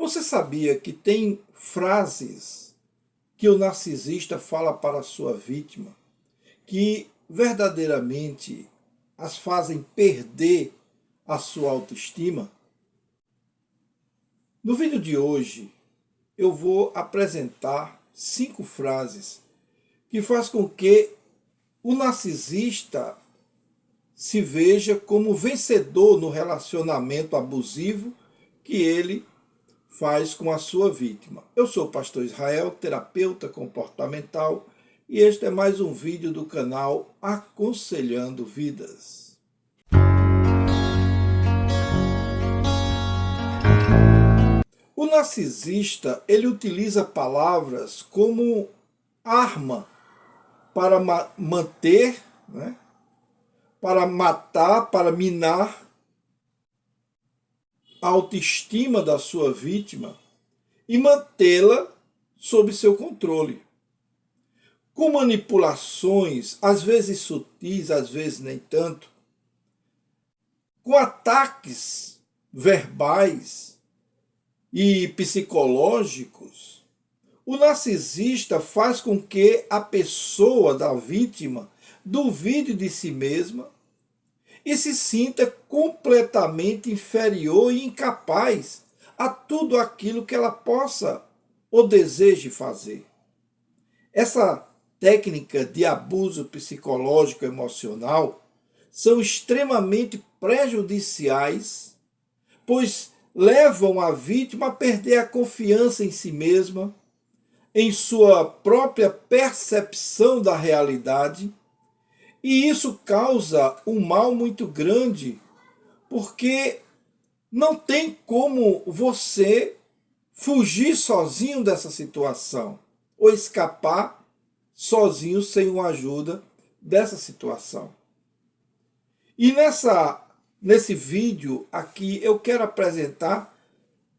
Você sabia que tem frases que o narcisista fala para a sua vítima que verdadeiramente as fazem perder a sua autoestima? No vídeo de hoje, eu vou apresentar 5 frases que faz com que o narcisista se veja como vencedor no relacionamento abusivo que ele faz com a sua vítima. Eu sou o pastor Israel, terapeuta comportamental, e este é mais um vídeo do canal Aconselhando Vidas. O narcisista, ele utiliza palavras como arma para manter, para matar, para minar a autoestima da sua vítima e mantê-la sob seu controle. Com manipulações, às vezes sutis, às vezes nem tanto, com ataques verbais e psicológicos, o narcisista faz com que a pessoa da vítima duvide de si mesma e se sinta completamente inferior e incapaz a tudo aquilo que ela possa ou deseje fazer. Essa técnica de abuso psicológico emocional são extremamente prejudiciais, pois levam a vítima a perder a confiança em si mesma, em sua própria percepção da realidade, e isso causa um mal muito grande, porque não tem como você fugir sozinho dessa situação, ou escapar sozinho sem uma ajuda dessa situação. E nesse vídeo aqui eu quero apresentar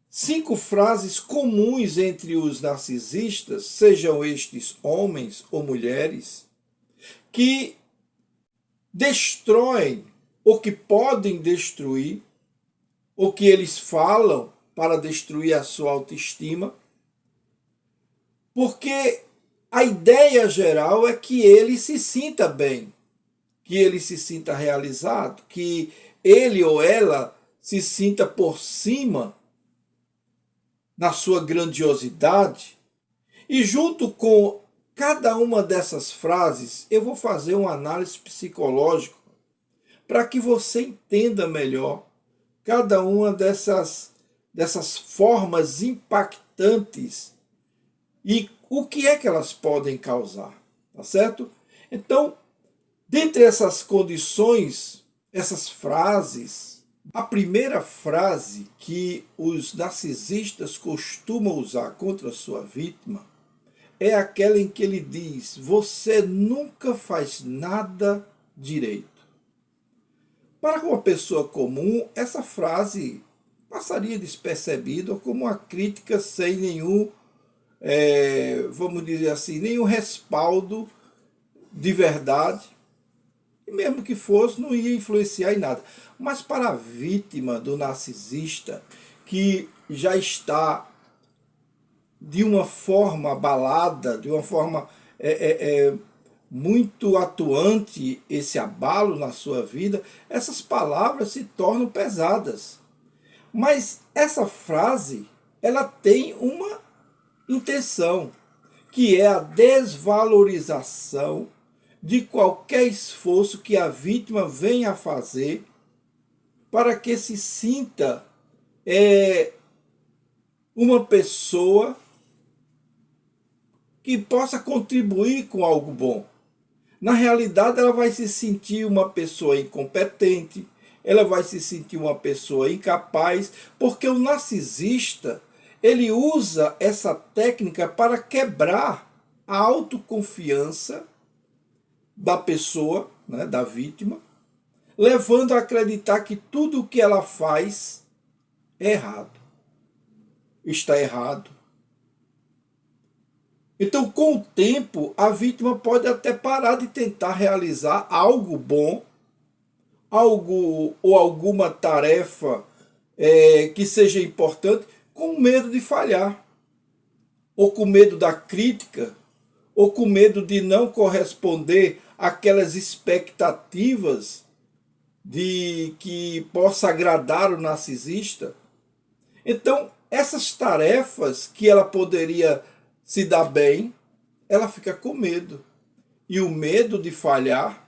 5 frases comuns entre os narcisistas, sejam estes homens ou mulheres, que destroem, ou que podem destruir, ou que eles falam para destruir a sua autoestima, porque a ideia geral é que ele se sinta bem, que ele se sinta realizado, que ele ou ela se sinta por cima na sua grandiosidade. E junto com cada uma dessas frases, eu vou fazer uma análise psicológica para que você entenda melhor cada uma dessas formas impactantes e o que é que elas podem causar, tá certo? Então, dentre essas condições, essas frases, a primeira frase que os narcisistas costumam usar contra a sua vítima é aquela em que ele diz: você nunca faz nada direito. Para uma pessoa comum, essa frase passaria despercebida como uma crítica sem nenhum, vamos dizer assim, nenhum respaldo de verdade. E mesmo que fosse, não ia influenciar em nada. Mas para a vítima do narcisista, que já está de uma forma abalada, de uma forma muito atuante, esse abalo na sua vida, essas palavras se tornam pesadas. Mas essa frase, ela tem uma intenção, que é a desvalorização de qualquer esforço que a vítima venha a fazer para que se sinta uma pessoa que possa contribuir com algo bom. Na realidade, ela vai se sentir uma pessoa incompetente, ela vai se sentir uma pessoa incapaz, porque o narcisista, ele usa essa técnica para quebrar a autoconfiança da pessoa, da vítima, levando a acreditar que tudo o que ela faz é errado, está errado. Então, com o tempo, a vítima pode até parar de tentar realizar algo bom, algo ou alguma tarefa que seja importante, com medo de falhar, ou com medo da crítica, ou com medo de não corresponder àquelas expectativas de que possa agradar o narcisista. Então, essas tarefas que ela poderia se dar bem, ela fica com medo. E o medo de falhar,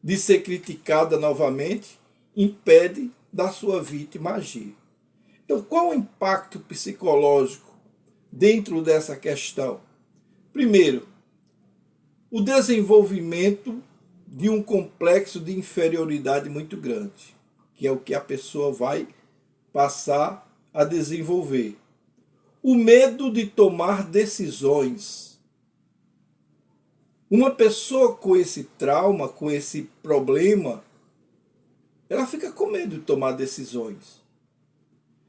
de ser criticada novamente, impede da sua vítima agir. Então, qual o impacto psicológico dentro dessa questão? Primeiro, o desenvolvimento de um complexo de inferioridade muito grande, que é o que a pessoa vai passar a desenvolver. O medo de tomar decisões. Uma pessoa com esse trauma, com esse problema, ela fica com medo de tomar decisões.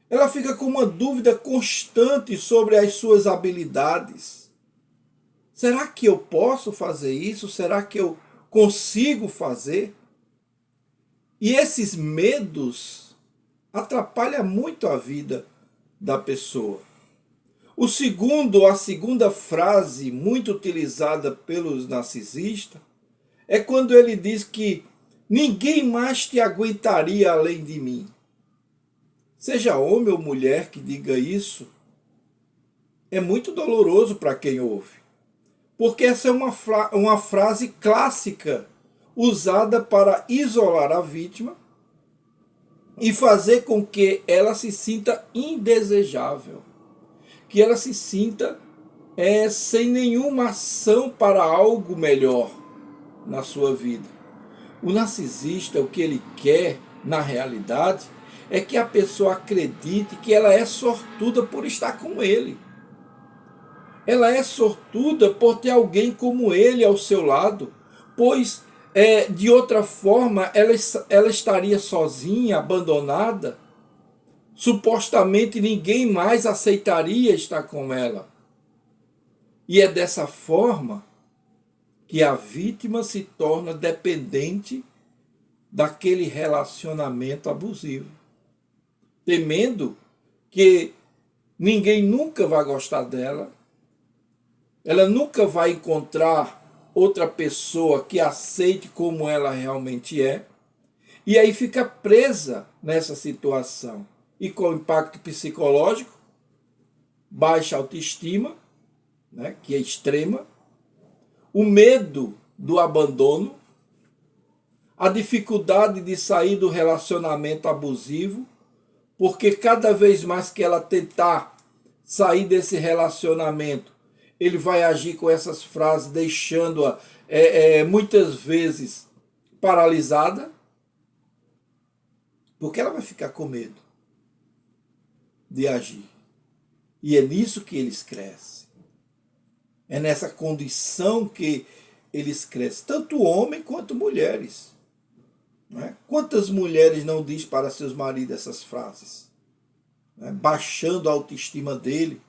Ela fica com uma dúvida constante sobre as suas habilidades. Será que eu posso fazer isso? Será que eu consigo fazer? E esses medos atrapalham muito a vida da pessoa. A segunda frase muito utilizada pelos narcisistas é quando ele diz que ninguém mais te aguentaria além de mim. Seja homem ou mulher que diga isso, é muito doloroso para quem ouve. Porque essa é uma frase clássica usada para isolar a vítima e fazer com que ela se sinta indesejável, que ela se sinta sem nenhuma ação para algo melhor na sua vida. O narcisista, o que ele quer, na realidade, é que a pessoa acredite que ela é sortuda por estar com ele. Ela é sortuda por ter alguém como ele ao seu lado, pois de outra forma ela estaria sozinha, abandonada. Supostamente ninguém mais aceitaria estar com ela. E é dessa forma que a vítima se torna dependente daquele relacionamento abusivo, temendo que ninguém nunca vai gostar dela, ela nunca vai encontrar outra pessoa que aceite como ela realmente é, e aí fica presa nessa situação. E com o impacto psicológico, baixa autoestima, né, que é extrema, o medo do abandono, a dificuldade de sair do relacionamento abusivo, porque cada vez mais que ela tentar sair desse relacionamento, ele vai agir com essas frases, deixando-a muitas vezes paralisada, porque ela vai ficar com medo de agir. E é nisso que eles crescem. É nessa condição que eles crescem, tanto homem quanto mulheres. Não é? Quantas mulheres não diz para seus maridos essas frases? Não é? Baixando a autoestima dele,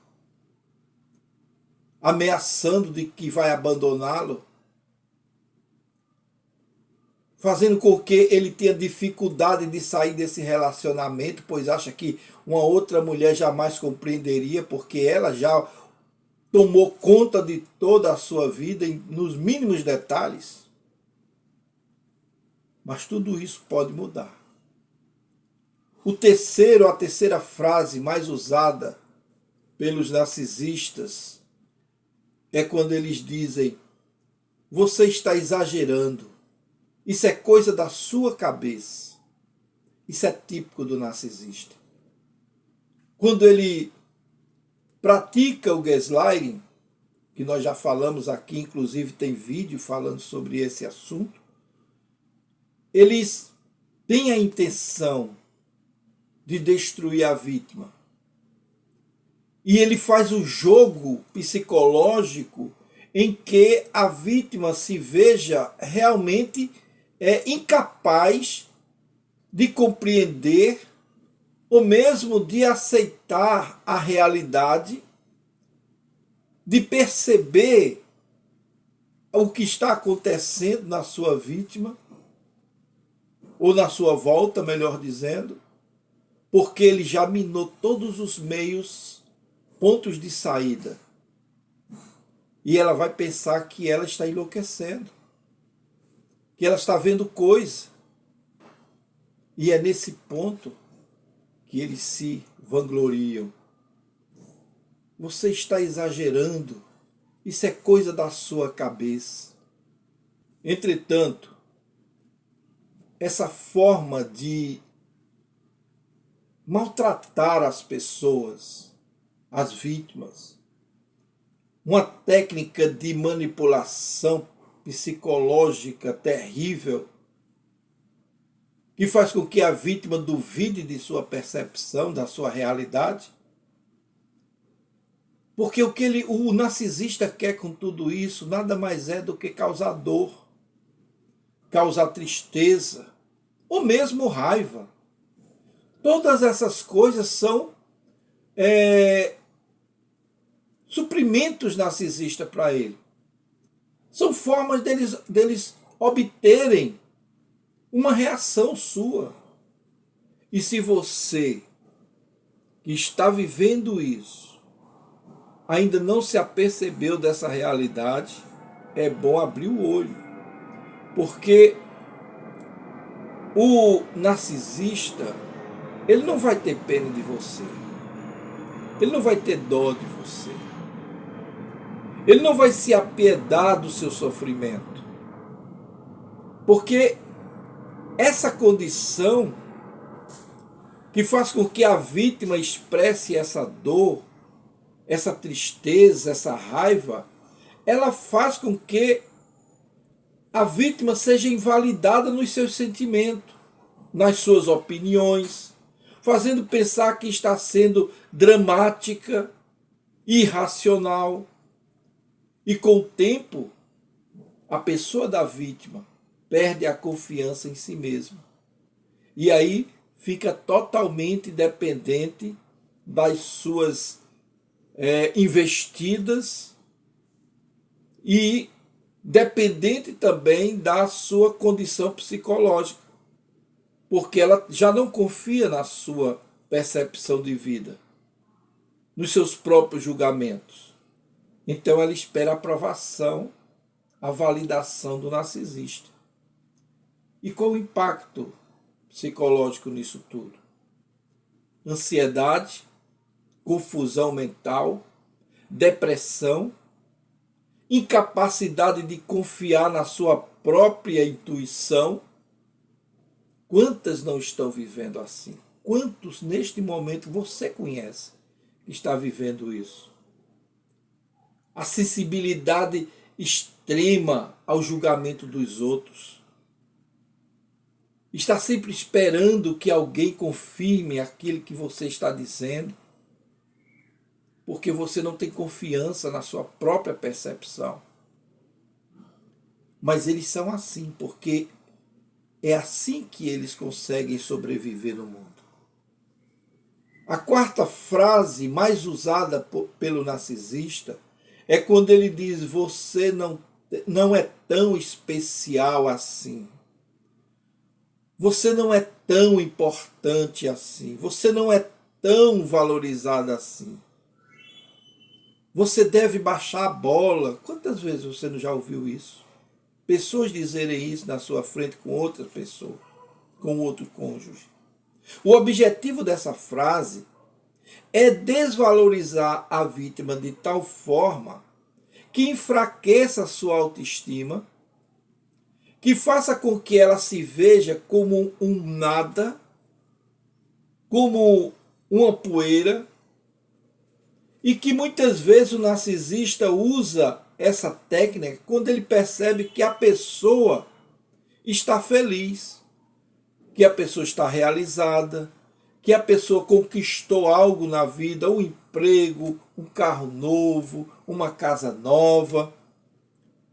ameaçando de que vai abandoná-lo, fazendo com que ele tenha dificuldade de sair desse relacionamento, pois acha que uma outra mulher jamais compreenderia, porque ela já tomou conta de toda a sua vida nos mínimos detalhes. Mas tudo isso pode mudar. A terceira frase mais usada pelos narcisistas é quando eles dizem: você está exagerando. Isso é coisa da sua cabeça. Isso é típico do narcisista. Quando ele pratica o gaslighting, que nós já falamos aqui, inclusive tem vídeo falando sobre esse assunto, eles têm a intenção de destruir a vítima. E ele faz o jogo psicológico em que a vítima se veja realmente incapaz de compreender ou mesmo de aceitar a realidade, de perceber o que está acontecendo na sua vítima, ou na sua volta, melhor dizendo, porque ele já minou todos os meios, pontos de saída. E ela vai pensar que ela está enlouquecendo, que ela está vendo coisa. E é nesse ponto que eles se vangloriam. Você está exagerando, isso é coisa da sua cabeça. Entretanto, essa forma de maltratar as pessoas, as vítimas, uma técnica de manipulação psicológica terrível, que faz com que a vítima duvide de sua percepção, da sua realidade. Porque o narcisista quer com tudo isso nada mais é do que causar dor, causar tristeza, ou mesmo raiva. Todas essas coisas são suprimentos narcisistas para ele. São formas deles obterem uma reação sua. E se você que está vivendo isso ainda não se apercebeu dessa realidade, é bom abrir o olho. Porque o narcisista, ele não vai ter pena de você. Ele não vai ter dó de você. Ele não vai se apiedar do seu sofrimento. Porque essa condição que faz com que a vítima expresse essa dor, essa tristeza, essa raiva, ela faz com que a vítima seja invalidada nos seus sentimentos, nas suas opiniões, fazendo pensar que está sendo dramática, irracional. E com o tempo, a pessoa da vítima perde a confiança em si mesma. E aí fica totalmente dependente das suas investidas e dependente também da sua condição psicológica, porque ela já não confia na sua percepção de vida, nos seus próprios julgamentos. Então ela espera a aprovação, a validação do narcisista. E qual o impacto psicológico nisso tudo? Ansiedade, confusão mental, depressão, incapacidade de confiar na sua própria intuição. Quantas não estão vivendo assim? Quantos neste momento você conhece que está vivendo isso? A sensibilidade extrema ao julgamento dos outros. Está sempre esperando que alguém confirme aquilo que você está dizendo, porque você não tem confiança na sua própria percepção. Mas eles são assim, porque é assim que eles conseguem sobreviver no mundo. A quarta frase mais usada pelo narcisista é quando ele diz: você não é tão especial assim. Você não é tão importante assim. Você não é tão valorizado assim. Você deve baixar a bola. Quantas vezes você não já ouviu isso? Pessoas dizerem isso na sua frente com outra pessoa, com outro cônjuge. O objetivo dessa frase é desvalorizar a vítima de tal forma que enfraqueça a sua autoestima, que faça com que ela se veja como um nada, como uma poeira, e que muitas vezes o narcisista usa essa técnica quando ele percebe que a pessoa está feliz, que a pessoa está realizada, que a pessoa conquistou algo na vida, um emprego, um carro novo, uma casa nova,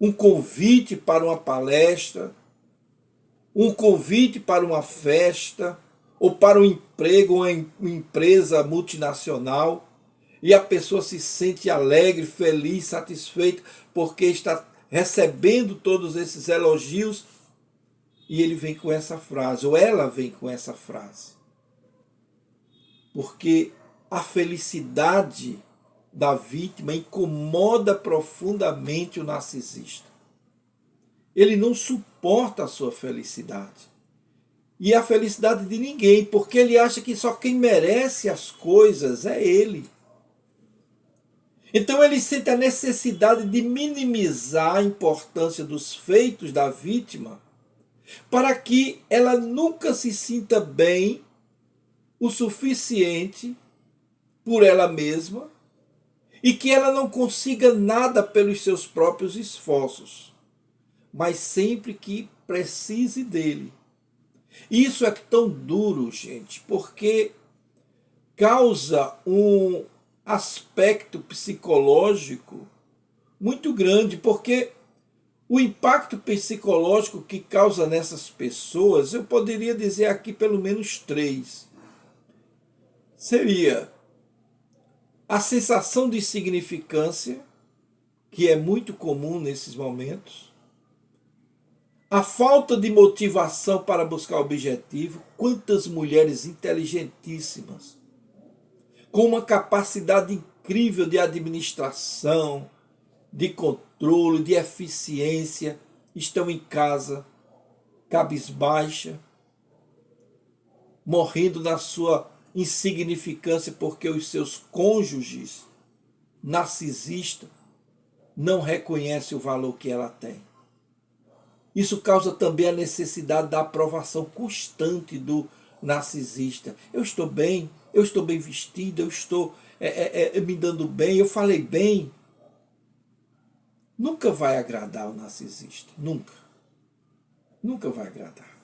um convite para uma palestra, um convite para uma festa, ou para um emprego, uma empresa multinacional, e a pessoa se sente alegre, feliz, satisfeita, porque está recebendo todos esses elogios, e ele vem com essa frase, ou ela vem com essa frase: porque a felicidade da vítima incomoda profundamente o narcisista. Ele não suporta a sua felicidade. E a felicidade de ninguém, porque ele acha que só quem merece as coisas é ele. Então ele sente a necessidade de minimizar a importância dos feitos da vítima para que ela nunca se sinta bem o suficiente por ela mesma e que ela não consiga nada pelos seus próprios esforços, mas sempre que precise dele. Isso é tão duro, gente, porque causa um aspecto psicológico muito grande, porque o impacto psicológico que causa nessas pessoas, eu poderia dizer aqui pelo menos três. Seria a sensação de insignificância, que é muito comum nesses momentos, a falta de motivação para buscar o objetivo. Quantas mulheres inteligentíssimas, com uma capacidade incrível de administração, de controle, de eficiência, estão em casa, cabisbaixa, morrendo na sua insignificância porque os seus cônjuges narcisistas não reconhecem o valor que ela tem. Isso causa também a necessidade da aprovação constante do narcisista. Eu estou bem vestida, eu estou me dando bem, eu falei bem. Nunca vai agradar o narcisista, nunca. Nunca vai agradar.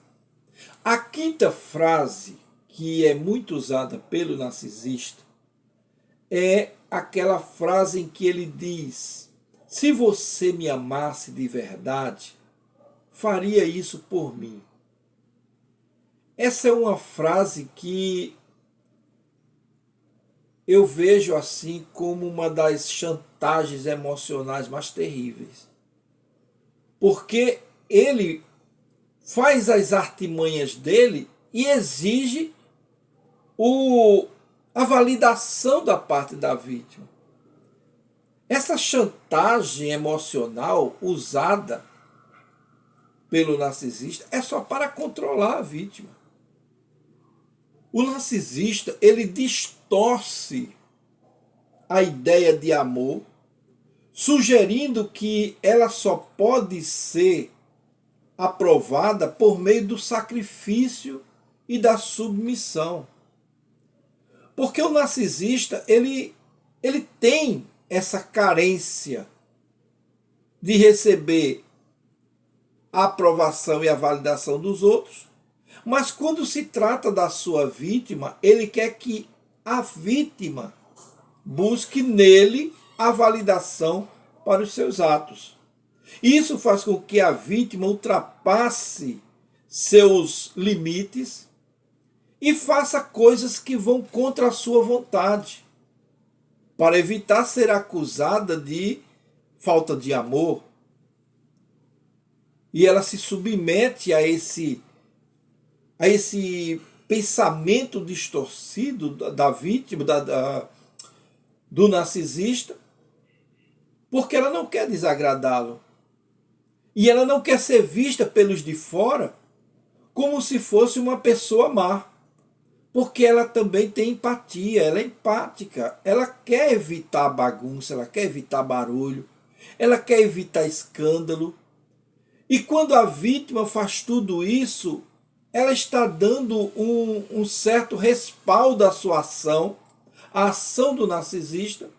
A quinta frase que é muito usada pelo narcisista é aquela frase em que ele diz: se você me amasse de verdade, faria isso por mim. Essa é uma frase que eu vejo assim como uma das chantagens emocionais mais terríveis. Porque ele faz as artimanhas dele e exige a validação da parte da vítima. Essa chantagem emocional usada pelo narcisista é só para controlar a vítima. O narcisista, ele distorce a ideia de amor, sugerindo que ela só pode ser aprovada por meio do sacrifício e da submissão. Porque o narcisista, ele tem essa carência de receber a aprovação e a validação dos outros, mas quando se trata da sua vítima, ele quer que a vítima busque nele a validação para os seus atos. Isso faz com que a vítima ultrapasse seus limites e faça coisas que vão contra a sua vontade, para evitar ser acusada de falta de amor. E ela se submete a esse pensamento distorcido da vítima, do narcisista, porque ela não quer desagradá-lo. E ela não quer ser vista pelos de fora como se fosse uma pessoa má. Porque ela também tem empatia, ela é empática, ela quer evitar bagunça, ela quer evitar barulho, ela quer evitar escândalo. E quando a vítima faz tudo isso, ela está dando um certo respaldo à sua ação, à ação do narcisista,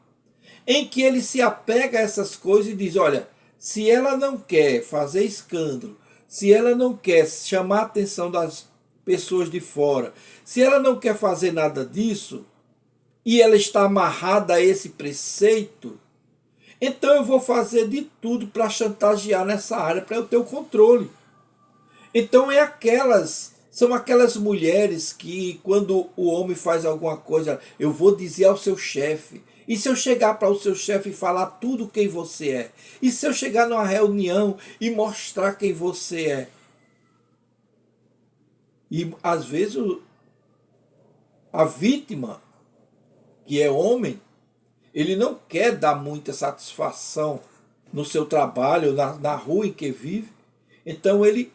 em que ele se apega a essas coisas e diz: olha, se ela não quer fazer escândalo, se ela não quer chamar a atenção das pessoas de fora, se ela não quer fazer nada disso, e ela está amarrada a esse preceito, então eu vou fazer de tudo para chantagear nessa área, para eu ter o controle. Então são aquelas mulheres que quando o homem faz alguma coisa, eu vou dizer ao seu chefe. E se eu chegar para o seu chefe e falar tudo quem você é? E se eu chegar numa reunião e mostrar quem você é? E às vezes A vítima, que é homem, ele não quer dar muita satisfação no seu trabalho, na rua em que vive. Então ele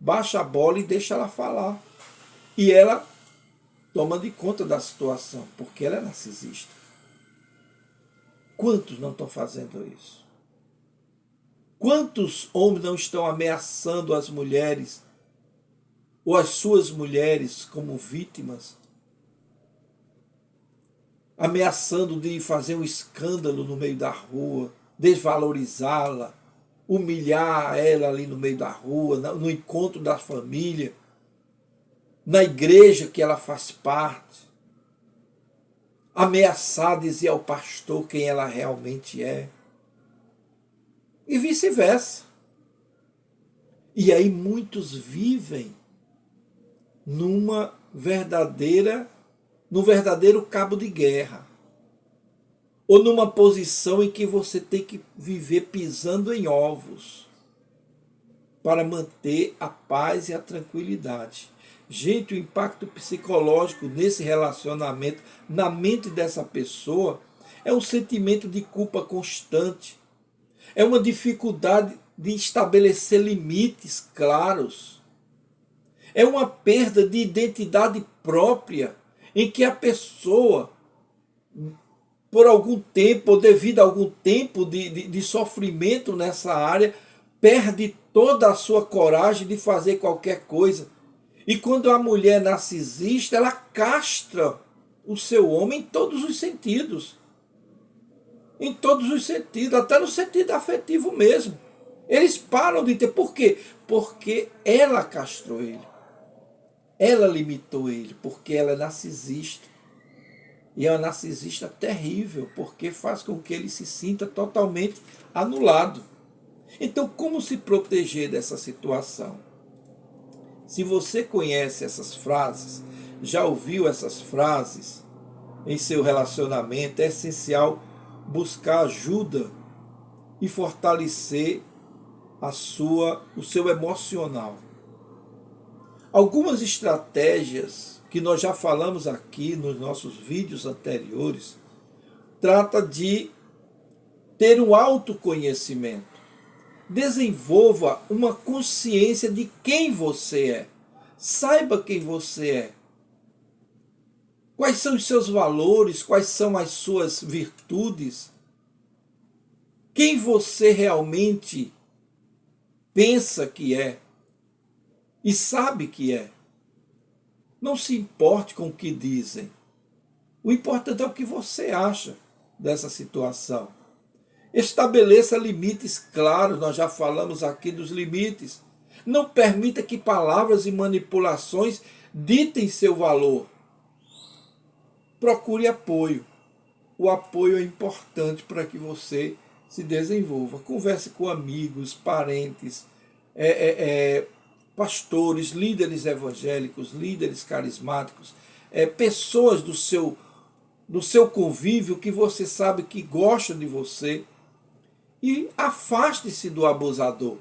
baixa a bola e deixa ela falar. E ela toma de conta da situação, porque ela é narcisista. Quantos não estão fazendo isso? Quantos homens não estão ameaçando as mulheres, ou as suas mulheres como vítimas, ameaçando de fazer um escândalo no meio da rua, desvalorizá-la, humilhar ela ali no meio da rua, no encontro da família, na igreja que ela faz parte, ameaçar dizer ao pastor quem ela realmente é, e vice-versa. E aí muitos vivem num verdadeiro cabo de guerra, ou numa posição em que você tem que viver pisando em ovos para manter a paz e a tranquilidade. Gente, o impacto psicológico nesse relacionamento, na mente dessa pessoa, é um sentimento de culpa constante, é uma dificuldade de estabelecer limites claros, é uma perda de identidade própria, em que a pessoa, por algum tempo, ou devido a algum tempo de sofrimento nessa área, perde toda a sua coragem de fazer qualquer coisa. E quando a mulher é narcisista, ela castra o seu homem em todos os sentidos. Em todos os sentidos, até no sentido afetivo mesmo. Eles param de ter. Por quê? Porque ela castrou ele. Ela limitou ele, porque ela é narcisista. E é uma narcisista terrível, porque faz com que ele se sinta totalmente anulado. Então, como se proteger dessa situação? Se você conhece essas frases, já ouviu essas frases em seu relacionamento, é essencial buscar ajuda e fortalecer o seu emocional. Algumas estratégias que nós já falamos aqui nos nossos vídeos anteriores trata de ter um autoconhecimento. Desenvolva uma consciência de quem você é. Saiba quem você é. Quais são os seus valores, quais são as suas virtudes. Quem você realmente pensa que é e sabe que é. Não se importe com o que dizem. O importante é o que você acha dessa situação. Estabeleça limites claros, nós já falamos aqui dos limites. Não permita que palavras e manipulações ditem seu valor. Procure apoio. O apoio é importante para que você se desenvolva. Converse com amigos, parentes, pastores, líderes evangélicos, líderes carismáticos, pessoas do seu convívio que você sabe que gosta de você. E afaste-se do abusador.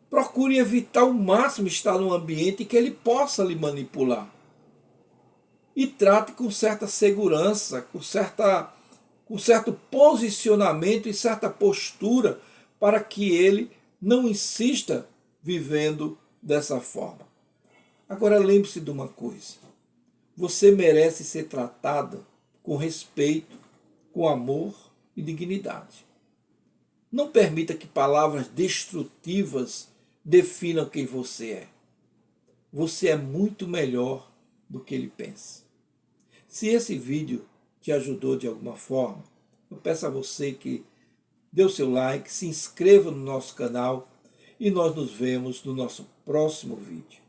Procure evitar ao máximo estar num ambiente que ele possa lhe manipular. E trate com certa segurança, com certo posicionamento e certa postura para que ele não insista vivendo dessa forma. Agora lembre-se de uma coisa. Você merece ser tratada com respeito, com amor e dignidade. Não permita que palavras destrutivas definam quem você é. Você é muito melhor do que ele pensa. Se esse vídeo te ajudou de alguma forma, eu peço a você que dê o seu like, se inscreva no nosso canal e nós nos vemos no nosso próximo vídeo.